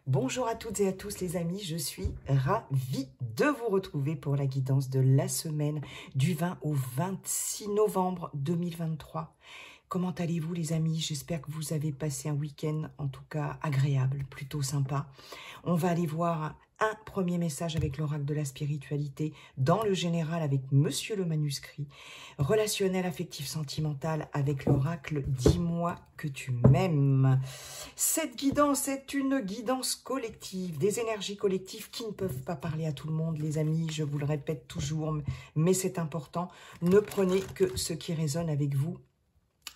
Bonjour à toutes et à tous les amis, je suis ravie de vous retrouver pour la guidance de la semaine du 20 au 26 novembre 2023. Comment allez-vous les amis? J'espère que vous avez passé un week-end en tout cas agréable, plutôt sympa. On va aller voir un premier message avec l'oracle de la spiritualité, dans le général avec Monsieur le manuscrit, relationnel, affectif, sentimental avec l'oracle « Dis-moi que tu m'aimes ». Cette guidance est une guidance collective, des énergies collectives qui ne peuvent pas parler à tout le monde, les amis, je vous le répète toujours, mais c'est important, ne prenez que ce qui résonne avec vous,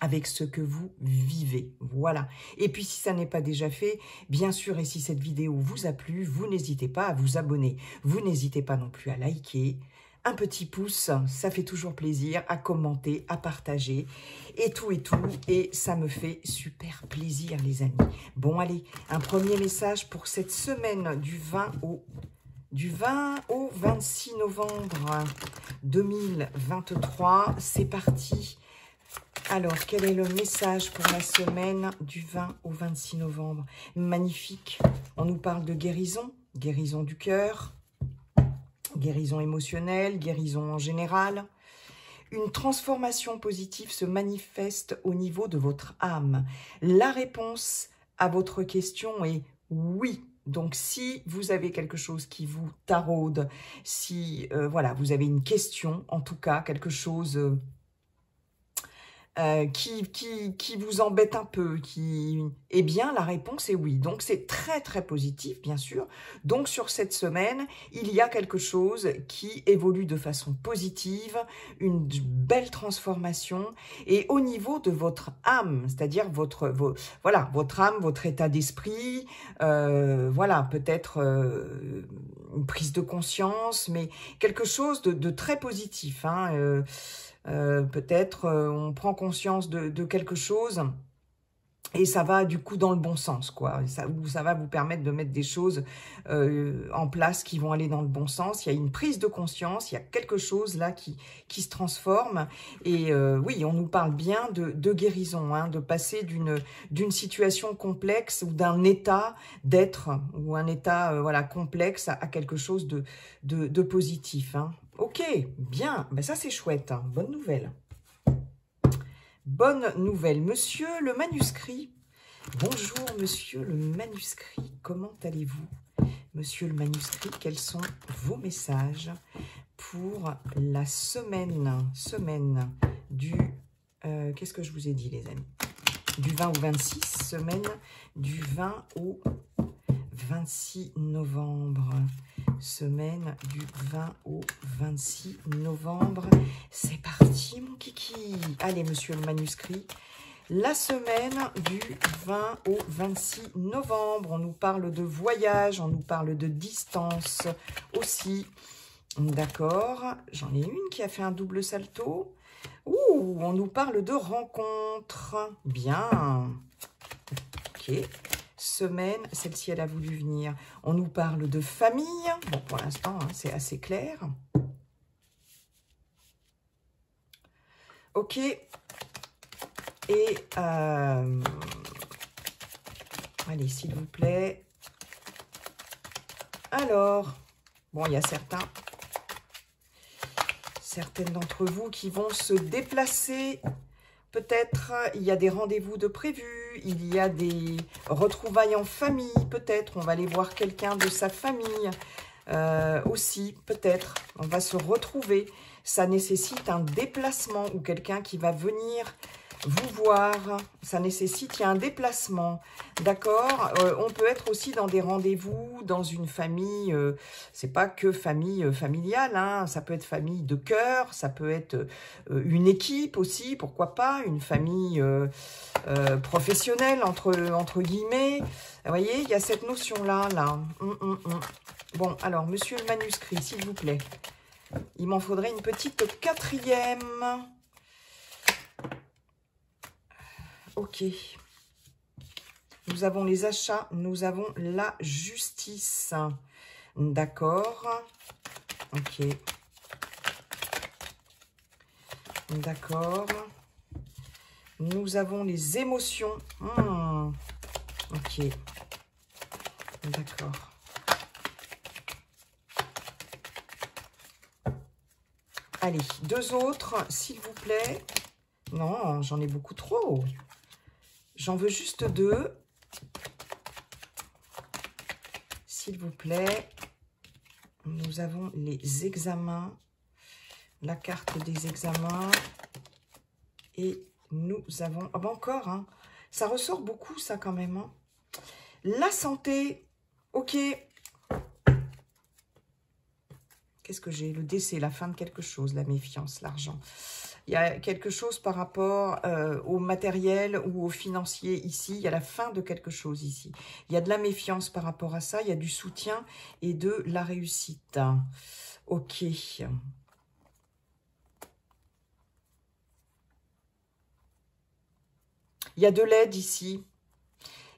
avec ce que vous vivez, voilà. Et puis si ça n'est pas déjà fait, bien sûr, et si cette vidéo vous a plu, vous n'hésitez pas à vous abonner, vous n'hésitez pas non plus à liker, un petit pouce, ça fait toujours plaisir, à commenter, à partager, et tout, et ça me fait super plaisir les amis. Bon allez, un premier message pour cette semaine du 20 au 26 novembre 2023, c'est parti. Alors, quel est le message pour la semaine du 20 au 26 novembre? Magnifique. On nous parle de guérison, guérison du cœur, guérison émotionnelle, guérison en général. Une transformation positive se manifeste au niveau de votre âme. La réponse à votre question est oui. Donc, si vous avez quelque chose qui vous taraude, si voilà, vous avez une question, en tout cas, quelque chose... qui vous embête un peu, eh bien, la réponse est oui. Donc, c'est très, très positif, bien sûr. Donc, sur cette semaine, il y a quelque chose qui évolue de façon positive, une belle transformation. Et au niveau de votre âme, c'est-à-dire voilà, votre âme, votre état d'esprit, voilà, peut-être une prise de conscience, mais quelque chose de très positif, hein, peut-être on prend conscience de quelque chose et ça va du coup dans le bon sens, quoi. Ça va vous permettre de mettre des choses en place qui vont aller dans le bon sens. Il y a une prise de conscience, il y a quelque chose là qui se transforme. Et oui, on nous parle bien de guérison, hein, de passer d'une situation complexe ou d'un état d'être ou un état voilà, complexe à quelque chose de positif, hein. Ok, bien, ben ça c'est chouette, hein. Bonne nouvelle. Bonne nouvelle. Monsieur le manuscrit, bonjour monsieur le manuscrit, comment allez-vous? Monsieur le manuscrit, quels sont vos messages pour la semaine du... qu'est-ce que je vous ai dit les amis? Du 20 au 26, semaine du 20 au 26 novembre. Semaine du 20 au 26 novembre. C'est parti, mon kiki. Allez, monsieur le manuscrit. La semaine du 20 au 26 novembre. On nous parle de voyage, on nous parle de distance aussi. D'accord. J'en ai une qui a fait un double salto. Ouh, on nous parle de rencontre. Bien. Ok. Semaine, celle-ci elle a voulu venir. On nous parle de famille. Bon, pour l'instant, hein, c'est assez clair. Ok. Et allez, s'il vous plaît. Alors, bon, il y a certaines d'entre vous qui vont se déplacer. Peut-être il y a des rendez-vous de prévus, il y a des retrouvailles en famille, peut-être on va aller voir quelqu'un de sa famille aussi, peut-être on va se retrouver. Ça nécessite un déplacement ou quelqu'un qui va venir vous voir, ça nécessite, il y a un déplacement, d'accord. On peut être aussi dans des rendez-vous, dans une famille, c'est pas que famille familiale, hein, ça peut être famille de cœur, ça peut être une équipe aussi, pourquoi pas, une famille professionnelle, entre guillemets. Vous voyez, il y a cette notion-là, là. Bon, alors, monsieur le manuscrit, s'il vous plaît, il m'en faudrait une petite quatrième. Ok. Nous avons les achats, nous avons la justice. D'accord. Ok. D'accord. Nous avons les émotions. Ok. D'accord. Allez, 2 autres, s'il vous plaît. Non, j'en ai beaucoup trop. J'en veux juste 2. S'il vous plaît. Nous avons les examens. La carte des examens. Et nous avons... Ah ben encore, hein. Ça ressort beaucoup, ça, quand même. Hein. La santé. Ok. Qu'est-ce que j'ai? Le décès, la fin de quelque chose, la méfiance, l'argent. Il y a quelque chose par rapport au matériel ou au financier ici. Il y a la fin de quelque chose ici. Il y a de la méfiance par rapport à ça. Il y a du soutien et de la réussite. Ok. Il y a de l'aide ici.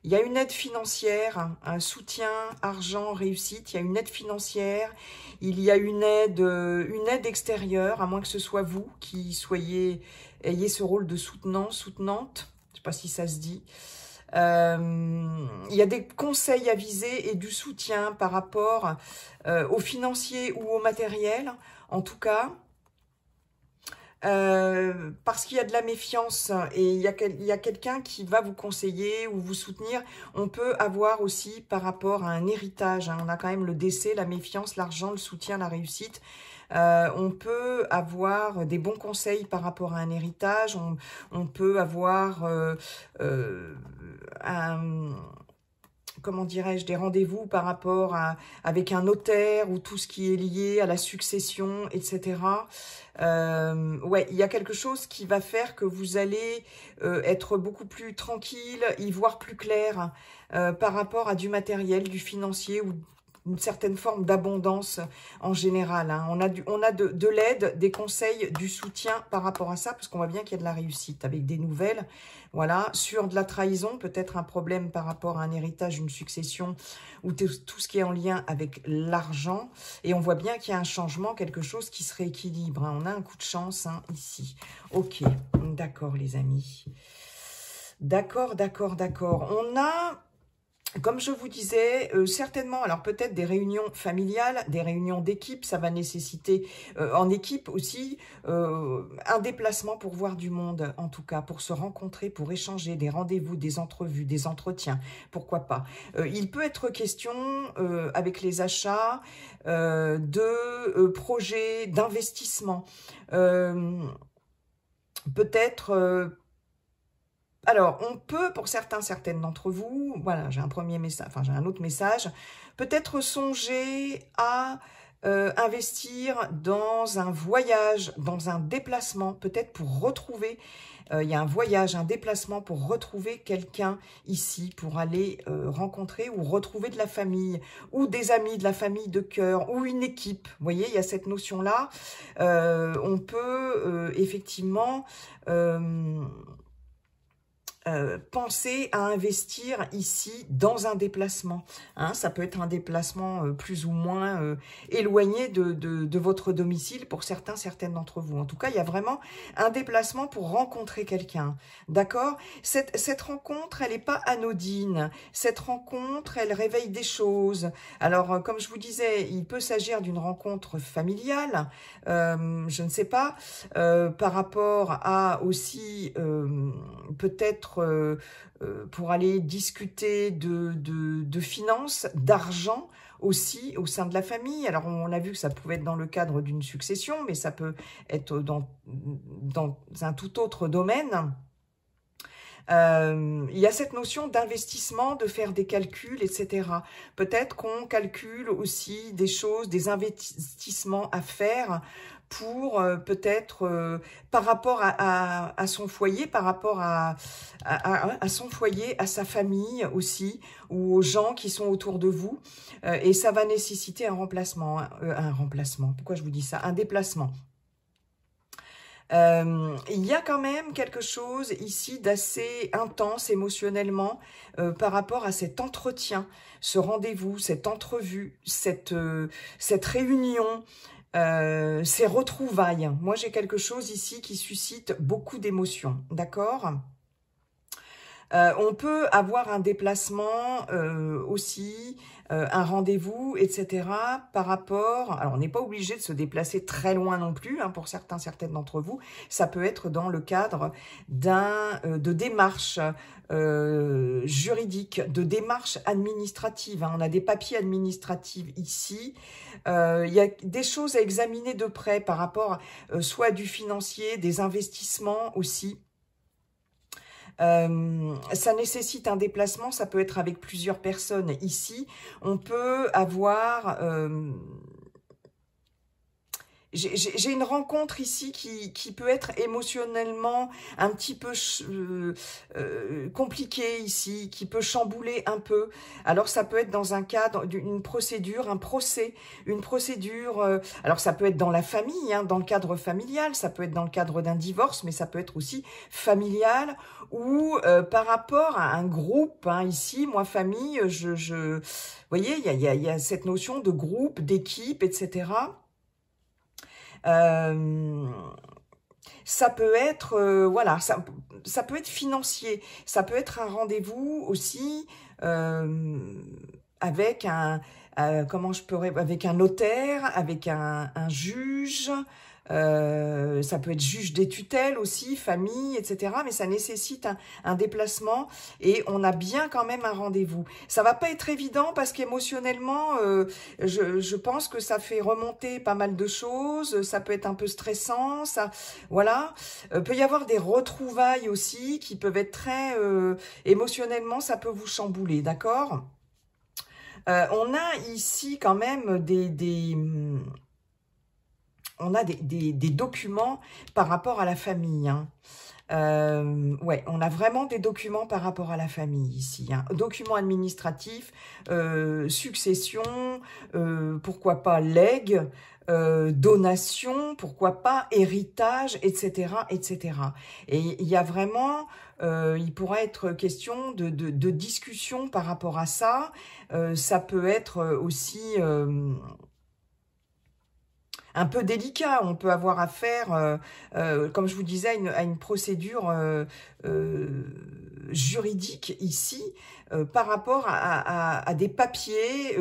Il y a une aide financière, un soutien, argent, réussite. Il y a une aide financière. Il y a une aide extérieure, à moins que ce soit vous qui ayez ce rôle de soutenant, soutenante. Je ne sais pas si ça se dit. Il y a des conseils avisés et du soutien par rapport au financier ou au matériel, en tout cas. Parce qu'il y a de la méfiance et il y a quelqu'un qui va vous conseiller ou vous soutenir. On peut avoir aussi par rapport à un héritage, hein, on a quand même le décès, la méfiance, l'argent, le soutien, la réussite. On peut avoir des bons conseils par rapport à un héritage, on peut avoir comment dirais-je, des rendez-vous par rapport avec un notaire ou tout ce qui est lié à la succession, etc. Ouais, il y a quelque chose qui va faire que vous allez être beaucoup plus tranquille, y voir plus clair par rapport à du matériel, du financier ou une certaine forme d'abondance en général. Hein. On a de l'aide, des conseils, du soutien par rapport à ça, parce qu'on voit bien qu'il y a de la réussite avec des nouvelles. Voilà, sur de la trahison, peut-être un problème par rapport à un héritage, une succession, ou tout ce qui est en lien avec l'argent. Et on voit bien qu'il y a un changement, quelque chose qui se rééquilibre. Hein. On a un coup de chance hein, ici. Ok, d'accord les amis. D'accord, d'accord, d'accord. On a... Comme je vous disais, certainement, alors peut-être des réunions familiales, des réunions d'équipe, ça va nécessiter en équipe aussi un déplacement pour voir du monde, en tout cas, pour se rencontrer, pour échanger, des rendez-vous, des entrevues, des entretiens, pourquoi pas. Il peut être question, avec les achats, de projets d'investissement, peut-être... Alors, on peut, pour certaines d'entre vous, voilà, j'ai un premier message, enfin j'ai un autre message, peut-être songer à investir dans un voyage, dans un déplacement, peut-être pour retrouver, il y a un voyage, un déplacement pour retrouver quelqu'un ici, pour aller rencontrer ou retrouver de la famille, ou des amis, de la famille de cœur, ou une équipe. Vous voyez, il y a cette notion-là. On peut effectivement... pensez à investir ici dans un déplacement. Hein, ça peut être un déplacement plus ou moins éloigné de votre domicile pour certaines d'entre vous. En tout cas, il y a vraiment un déplacement pour rencontrer quelqu'un. D'accord ? Cette rencontre, elle n'est pas anodine. Cette rencontre, elle réveille des choses. Alors, comme je vous disais, il peut s'agir d'une rencontre familiale, je ne sais pas, par rapport à aussi peut-être pour aller discuter de finances, d'argent aussi au sein de la famille. Alors, on a vu que ça pouvait être dans le cadre d'une succession, mais ça peut être dans un tout autre domaine. Il y a cette notion d'investissement, de faire des calculs, etc. Peut-être qu'on calcule aussi des choses, des investissements à faire pour peut-être par rapport à son foyer, par rapport à son foyer, à sa famille aussi, ou aux gens qui sont autour de vous. Et ça va nécessiter un remplacement, pourquoi je vous dis ça? Un déplacement. Il y a quand même quelque chose ici d'assez intense émotionnellement par rapport à cet entretien, ce rendez-vous, cette entrevue, cette réunion, ces retrouvailles. Moi, j'ai quelque chose ici qui suscite beaucoup d'émotions, d'accord ? On peut avoir un déplacement aussi un rendez-vous, etc. par rapport... Alors, on n'est pas obligé de se déplacer très loin non plus, hein, pour certaines d'entre vous. Ça peut être dans le cadre de démarches juridiques, de démarches administratives. Hein. On a des papiers administratifs ici. Il y a des choses à examiner de près par rapport soit du financier, des investissements aussi. Ça nécessite un déplacement, ça peut être avec plusieurs personnes. Ici, on peut avoir... j'ai une rencontre ici qui peut être émotionnellement un petit peu compliquée ici, qui peut chambouler un peu. Alors ça peut être dans un cadre d'une procédure, un procès, une procédure. Alors ça peut être dans la famille, hein, dans le cadre familial, ça peut être dans le cadre d'un divorce, mais ça peut être aussi familial ou par rapport à un groupe. Hein, ici, moi famille, vous voyez, il y a cette notion de groupe, d'équipe, etc. Ça peut être, voilà, ça peut être financier, ça peut être un rendez-vous aussi avec comment je pourrais, avec un notaire, avec un juge. Ça peut être juge des tutelles aussi, famille, etc. Mais ça nécessite un déplacement et on a bien quand même un rendez-vous. Ça va pas être évident parce qu'émotionnellement, je pense que ça fait remonter pas mal de choses. Ça peut être un peu stressant, ça, voilà. Peut y avoir des retrouvailles aussi qui peuvent être très émotionnellement, ça peut vous chambouler, d'accord? On a ici quand même on a des documents par rapport à la famille. Hein. Ouais, on a vraiment des documents par rapport à la famille ici. Hein. Documents administratifs, succession, pourquoi pas legs, donation, pourquoi pas héritage, etc., etc. Et il y a vraiment... il pourrait être question de discussion par rapport à ça. Ça peut être aussi... un peu délicat, on peut avoir affaire, comme je vous disais, à une procédure juridique ici, par rapport à des papiers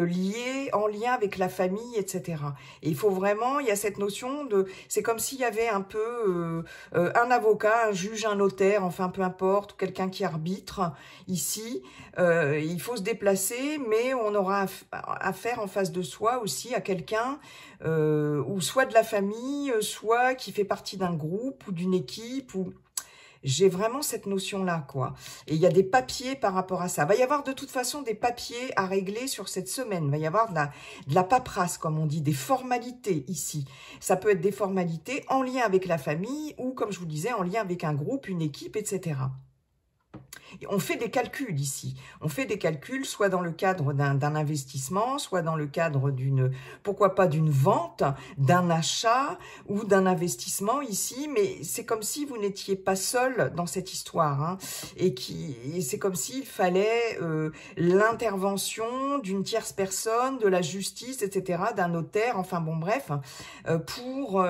en lien avec la famille, etc. Et il faut vraiment, il y a cette notion de, c'est comme s'il y avait un peu un avocat, un juge, un notaire, enfin peu importe, ou quelqu'un qui arbitre ici. Il faut se déplacer, mais on aura affaire en face de soi aussi à quelqu'un ou soit de la famille, soit qui fait partie d'un groupe ou d'une équipe. Ou j'ai vraiment cette notion-là, quoi. Et il y a des papiers par rapport à ça. Il va y avoir de toute façon des papiers à régler sur cette semaine. Il va y avoir de la paperasse, comme on dit, des formalités ici. Ça peut être des formalités en lien avec la famille ou, comme je vous disais, en lien avec un groupe, une équipe, etc. On fait des calculs ici. On fait des calculs soit dans le cadre d'un investissement, soit dans le cadre pourquoi pas d'une vente, d'un achat ou d'un investissement ici. Mais c'est comme si vous n'étiez pas seul dans cette histoire. Hein, et c'est comme s'il fallait l'intervention d'une tierce personne, de la justice, etc., d'un notaire, enfin bon bref, pour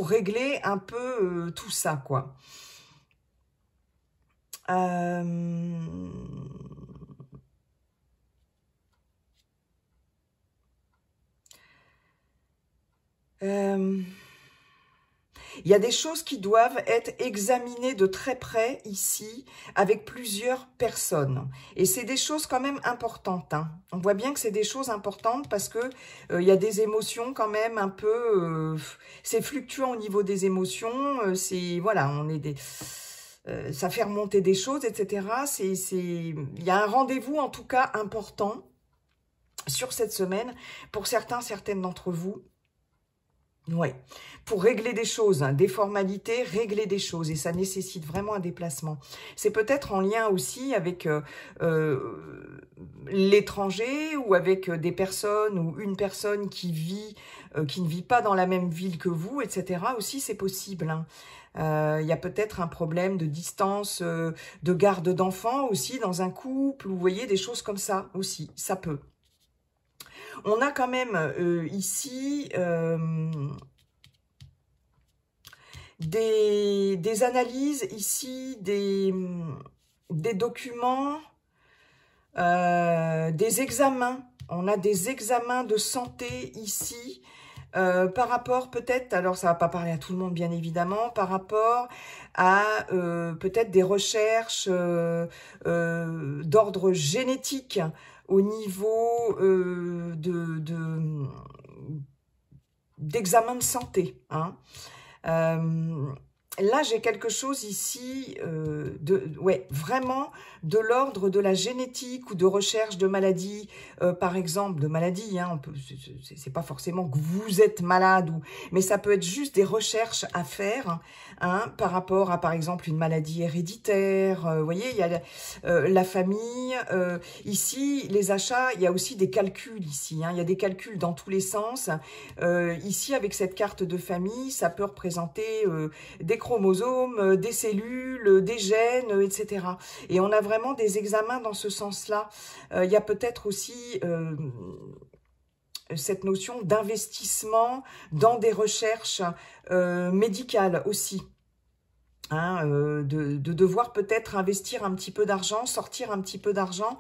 régler un peu tout ça, quoi. Il y a des choses qui doivent être examinées de très près ici, avec plusieurs personnes. Et c'est des choses quand même importantes. Hein. On voit bien que c'est des choses importantes parce que il y a des émotions quand même un peu... c'est fluctuant au niveau des émotions. C'est voilà, on est ça fait remonter des choses, etc. Il y a un rendez-vous en tout cas important sur cette semaine pour certaines d'entre vous. Ouais, pour régler des choses, hein, des formalités, régler des choses. Et ça nécessite vraiment un déplacement. C'est peut-être en lien aussi avec l'étranger ou avec des personnes ou une personne qui ne vit pas dans la même ville que vous, etc. Aussi, c'est possible. Hein. Il y a peut-être un problème de distance, de garde d'enfants aussi dans un couple. Vous voyez, des choses comme ça aussi, ça peut. On a quand même ici des analyses, ici des documents, des examens On a des examens de santé ici. Par rapport peut-être, alors ça va pas parler à tout le monde bien évidemment, par rapport à peut-être des recherches d'ordre génétique au niveau d'examen de santé. Hein. Là, j'ai quelque chose ici, ouais, vraiment de l'ordre de la génétique ou de recherche de maladies, par exemple, de maladies. Hein, c'est pas forcément que vous êtes malade, mais ça peut être juste des recherches à faire hein, par rapport à, par exemple, une maladie héréditaire. Vous voyez, il y a la famille. Ici, les achats, il y a aussi des calculs ici. Hein, il y a des calculs dans tous les sens. Ici, avec cette carte de famille, ça peut représenter des chromosomes, des cellules, des gènes, etc. Et on a vraiment des examens dans ce sens-là. Il y a peut-être aussi cette notion d'investissement dans des recherches médicales aussi. Hein, de devoir peut-être investir un petit peu d'argent, sortir un petit peu d'argent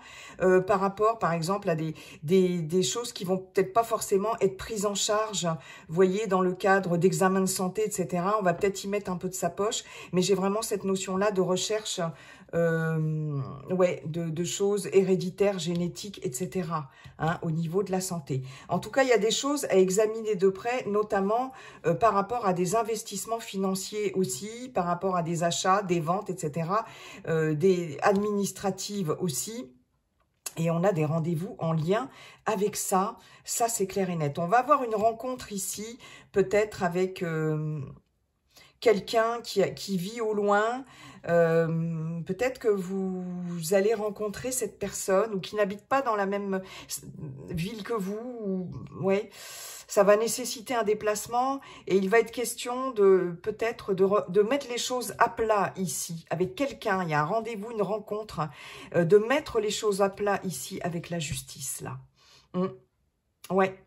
par rapport, par exemple, à des choses qui vont peut-être pas forcément être prises en charge, vous voyez, dans le cadre d'examens de santé, etc. On va peut-être y mettre un peu de sa poche, mais j'ai vraiment cette notion-là de recherche, ouais, de choses héréditaires, génétiques, etc. Hein, au niveau de la santé. En tout cas, il y a des choses à examiner de près, notamment par rapport à des investissements financiers aussi, par rapport à des achats, des ventes, etc., des administratives aussi. Et on a des rendez-vous en lien avec ça. Ça, c'est clair et net. On va avoir une rencontre ici, peut-être avec quelqu'un qui vit au loin. Peut-être que vous allez rencontrer cette personne ou qui n'habite pas dans la même ville que vous. Ou, ouais. Ça va nécessiter un déplacement et il va être question de peut-être de mettre les choses à plat ici avec quelqu'un. Il y a un rendez-vous, une rencontre, de mettre les choses à plat ici avec la justice là. Ouais.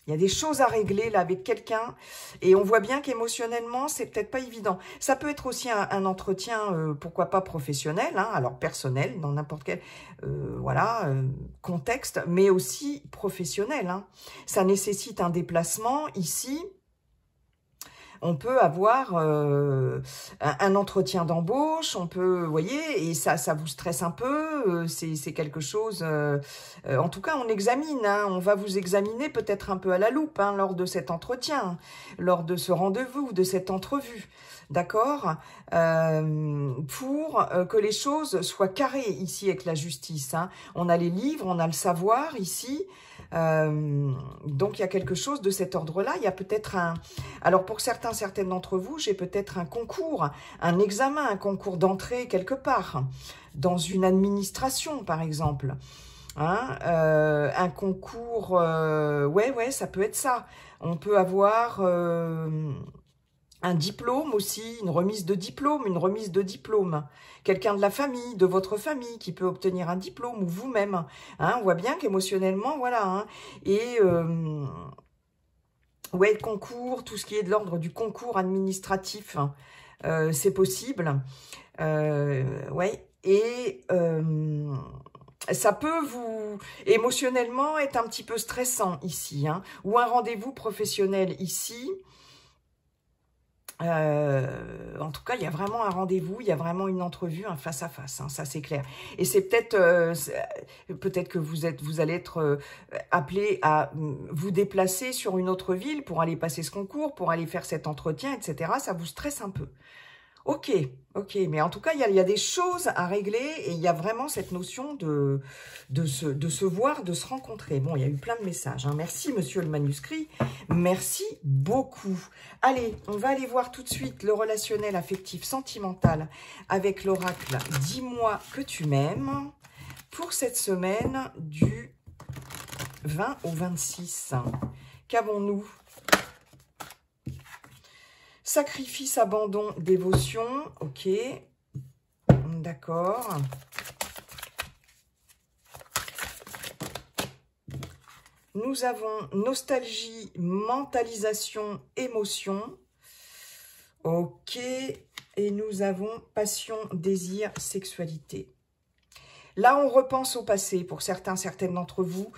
Il y a des choses à régler là avec quelqu'un et on voit bien qu'émotionnellement, c'est peut-être pas évident. Ça peut être aussi un entretien, pourquoi pas professionnel, hein, alors personnel, dans n'importe quel voilà, contexte, mais aussi professionnel. Hein. Ça nécessite un déplacement ici. On peut avoir un entretien d'embauche, on peut, vous voyez, et ça vous stresse un peu, c'est quelque chose, en tout cas on examine, hein, on va vous examiner peut-être un peu à la loupe hein, lors de cet entretien, lors de ce rendez-vous, de cette entrevue, d'accord, pour que les choses soient carrées ici avec la justice. Hein. On a les livres, on a le savoir ici, donc il y a quelque chose de cet ordre-là. Il y a peut-être un... Alors pour certaines d'entre vous, j'ai peut-être un concours, un examen, un concours d'entrée quelque part, dans une administration par exemple. Hein, un concours, ouais, ça peut être ça. On peut avoir... un diplôme aussi, une remise de diplôme. Quelqu'un de la famille, de votre famille, qui peut obtenir un diplôme, ou vous-même. Hein, on voit bien qu'émotionnellement, voilà. Hein, et, ouais, concours, tout ce qui est de l'ordre du concours administratif, c'est possible. Ouais, et... ça peut vous, émotionnellement, être un petit peu stressant ici. Hein, ou un rendez-vous professionnel ici. En tout cas, il y a vraiment un rendez-vous, il y a vraiment une entrevue, un face-à-face, hein, ça c'est clair. Et c'est peut-être que vous allez être appelé à vous déplacer sur une autre ville pour aller passer ce concours, pour aller faire cet entretien, etc. Ça vous stresse un peu. Ok, mais en tout cas, il y a des choses à régler et il y a vraiment cette notion de se voir, de se rencontrer. Bon, il y a eu plein de messages. Hein. Merci, monsieur le manuscrit. Merci beaucoup. Allez, on va aller voir tout de suite le relationnel affectif sentimental avec l'oracle « Dis-moi que tu m'aimes » pour cette semaine du 20 au 26. Qu'avons-nous ? Sacrifice, abandon, dévotion. Ok. D'accord. Nous avons nostalgie, mentalisation, émotion. Ok. Et nous avons passion, désir, sexualité. Là, on repense au passé pour certains, certaines d'entre vous.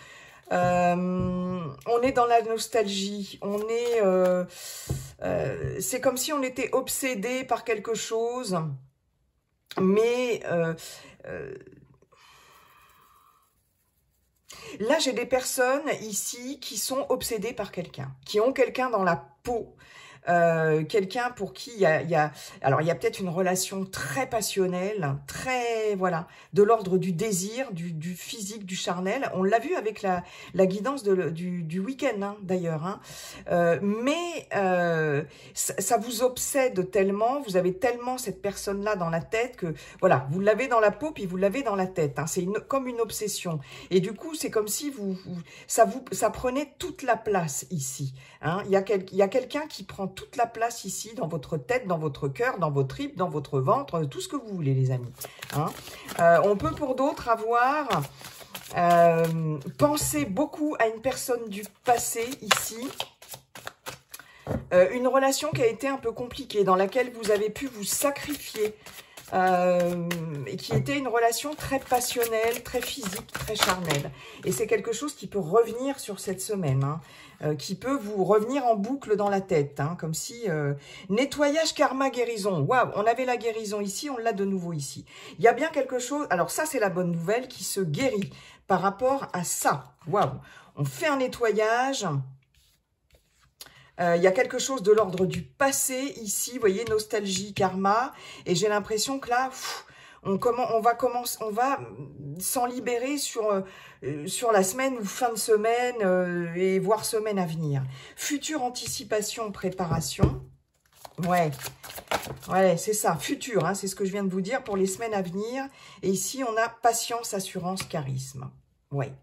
On est dans la nostalgie, c'est comme si on était obsédé par quelque chose, mais là j'ai des personnes ici qui sont obsédées par quelqu'un, qui ont quelqu'un dans la peau. Quelqu'un pour qui alors il y a peut-être une relation très passionnelle, très, voilà, de l'ordre du désir, du physique, du charnel. On l'a vu avec la guidance du week-end, hein, d'ailleurs. Hein. Mais ça vous obsède tellement, vous avez tellement cette personne-là dans la tête que, voilà, vous l'avez dans la peau, puis vous l'avez dans la tête. Hein. C'est comme une obsession. Et du coup, c'est comme si ça prenait toute la place ici. Hein. Il y a quelqu'un qui prend toute la place ici, dans votre tête, dans votre cœur, dans vos tripes, dans votre ventre, tout ce que vous voulez, les amis. Hein. On peut pour d'autres avoir pensé beaucoup à une personne du passé ici, une relation qui a été un peu compliquée, dans laquelle vous avez pu vous sacrifier, et qui était une relation très passionnelle, très physique, très charnelle. Et c'est quelque chose qui peut revenir sur cette semaine, hein, qui peut vous revenir en boucle dans la tête, hein, comme si nettoyage, karma, guérison. Waouh, on avait la guérison ici, on l'a de nouveau ici. Il y a bien quelque chose, alors ça c'est la bonne nouvelle, qui se guérit par rapport à ça. Waouh, on fait un nettoyage. Il y a quelque chose de l'ordre du passé ici, vous voyez, nostalgie, karma, et j'ai l'impression que là, on va s'en libérer sur la semaine ou fin de semaine, et voire semaine à venir. Future anticipation, préparation, ouais, c'est ça, futur, hein, c'est ce que je viens de vous dire pour les semaines à venir, et ici on a patience, assurance, charisme, ouais.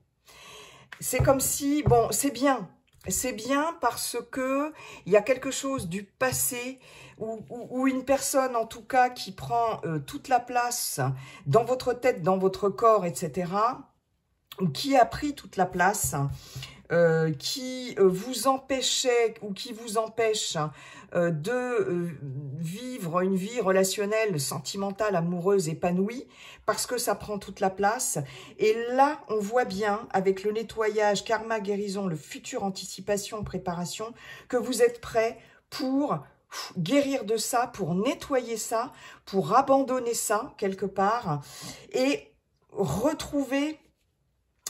C'est comme si, bon, c'est bien. C'est bien parce que il y a quelque chose du passé ou une personne en tout cas qui prend toute la place dans votre tête, dans votre corps, etc. Ou qui a pris toute la place, qui vous empêchait ou qui vous empêche de vivre une vie relationnelle, sentimentale, amoureuse, épanouie, parce que ça prend toute la place. Et là, on voit bien, avec le nettoyage, karma, guérison, le futur, anticipation, préparation, que vous êtes prêts pour guérir de ça, pour nettoyer ça, pour abandonner ça, quelque part, et retrouver...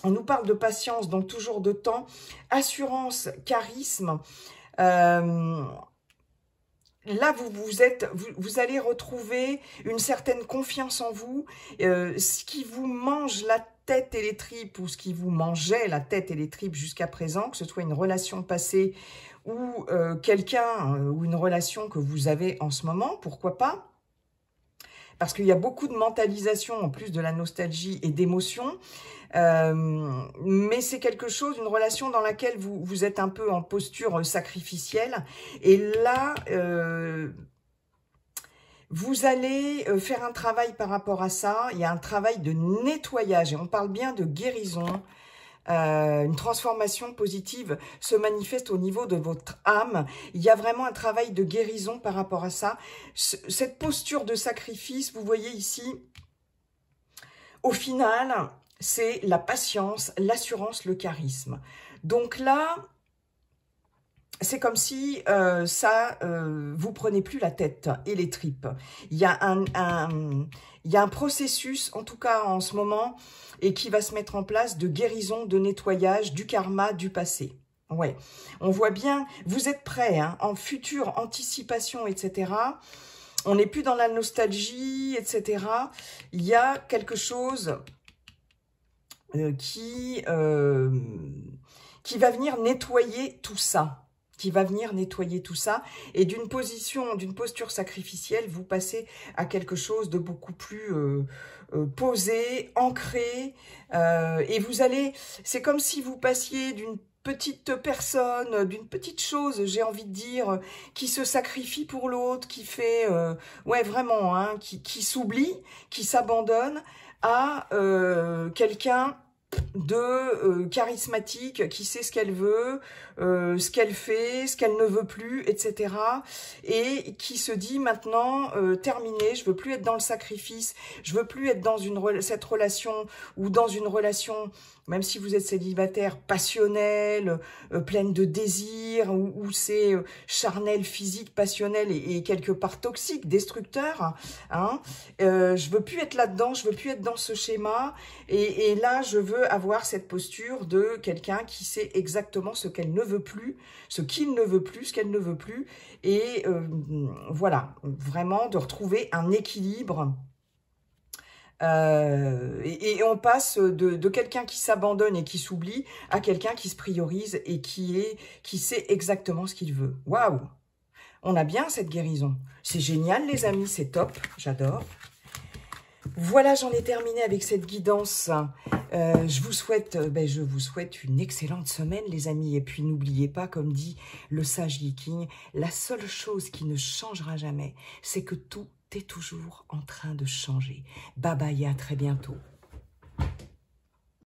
On nous parle de patience, donc toujours de temps, assurance, charisme. Là, vous allez retrouver une certaine confiance en vous. Ce qui vous mange la tête et les tripes, ou ce qui vous mangeait la tête et les tripes jusqu'à présent, que ce soit une relation passée ou quelqu'un, ou une relation que vous avez en ce moment, pourquoi pas? Parce qu'il y a beaucoup de mentalisation en plus de la nostalgie et d'émotions. Mais c'est quelque chose, une relation dans laquelle vous êtes un peu en posture sacrificielle. Et là, vous allez faire un travail par rapport à ça. Il y a un travail de nettoyage. Et on parle bien de guérison. Une transformation positive se manifeste au niveau de votre âme. Il y a vraiment un travail de guérison par rapport à ça. Cette posture de sacrifice, vous voyez ici, au final, c'est la patience, l'assurance, le charisme. Donc là, c'est comme si vous prenez plus la tête et les tripes. Il y a un processus, en tout cas en ce moment, et qui va se mettre en place de guérison, de nettoyage, du karma, du passé. Ouais, on voit bien, vous êtes prêts, hein, en future anticipation, etc. On n'est plus dans la nostalgie, etc. Il y a quelque chose qui va venir nettoyer tout ça. Et d'une posture sacrificielle, vous passez à quelque chose de beaucoup plus posé, ancré, et vous allez, c'est comme si vous passiez d'une petite personne, d'une petite chose, j'ai envie de dire, qui se sacrifie pour l'autre, qui fait, ouais vraiment, hein, qui s'oublie, qui s'abandonne, à quelqu'un charismatique, qui sait ce qu'elle veut, ce qu'elle fait, ce qu'elle ne veut plus, etc. Et qui se dit maintenant, terminé, je veux plus être dans le sacrifice, je veux plus être dans cette relation ou dans une relation, même si vous êtes célibataire, passionnelle, pleine de désirs, où c'est charnel, physique, passionnel et quelque part toxique, destructeur. Hein. Je veux plus être là-dedans, je veux plus être dans ce schéma. Et là, je veux avoir cette posture de quelqu'un qui sait exactement ce qu'elle ne veut plus, ce qu'il ne veut plus, ce qu'elle ne veut plus. Et voilà, vraiment de retrouver un équilibre. Et on passe de quelqu'un qui s'abandonne et qui s'oublie à quelqu'un qui se priorise et qui sait exactement ce qu'il veut. Waouh! On a bien cette guérison. C'est génial, les amis, c'est top. J'adore. Voilà, j'en ai terminé avec cette guidance. Je vous souhaite une excellente semaine, les amis. Et puis, n'oubliez pas, comme dit le sage Viking, la seule chose qui ne changera jamais, c'est que tout est toujours en train de changer. Bye bye, à très bientôt.